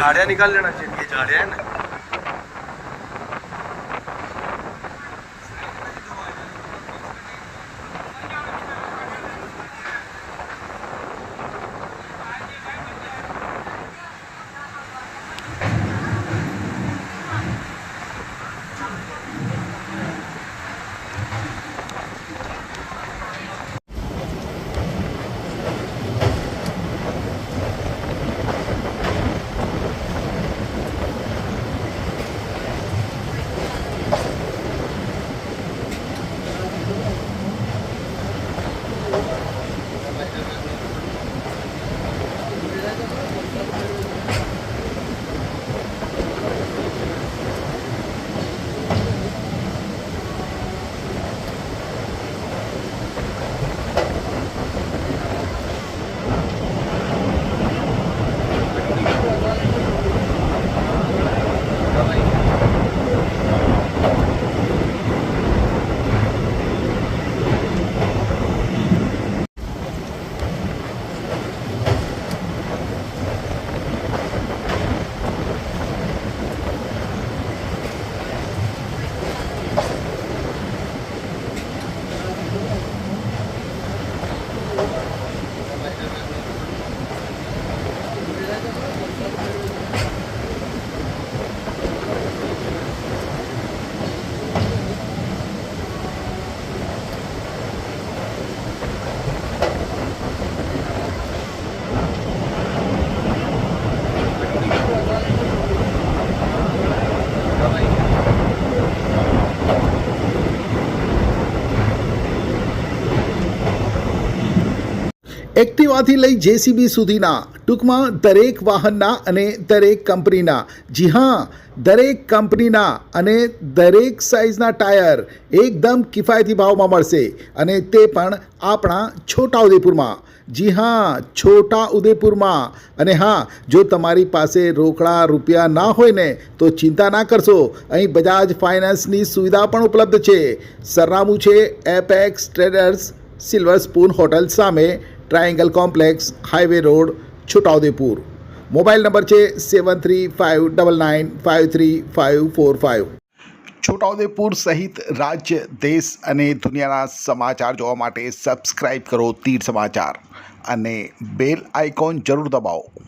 झाड़ियाँ निकाल लेना चाहिए, ये झाड़ियाँ है ना। એક્ટિવાથી લઈ જેસીબી સુધીના, ટૂંકમાં દરેક વાહનના અને દરેક કંપનીના, જી હા, દરેક કંપનીના અને દરેક સાઇઝના ટાયર એકદમ કિફાયતી ભાવમાં મળશે, અને તે પણ આપણા છોટાઉદેપુરમાં. જી હા, છોટાઉદેપુરમાં. અને હા, જો તમારી પાસે રોકડા રૂપિયા ના હોય ને તો ચિંતા ના કરશો, અહીં બજાજ ફાઇનાન્સની સુવિધા પણ ઉપલબ્ધ છે. સરનામું છે apex traders, silver spoon hotel સામે, triangle complex, highway road, Chhota Udepur. Mobile number છે 7359953545. છોટાઉદેપુર સહિત રાજ્ય, દેશ અને દુનિયાના સમાચાર જોવા માટે સબસ્ક્રાઈબ કરો તીર સમાચાર અને બેલ આઇકોન જરૂર દબાવો.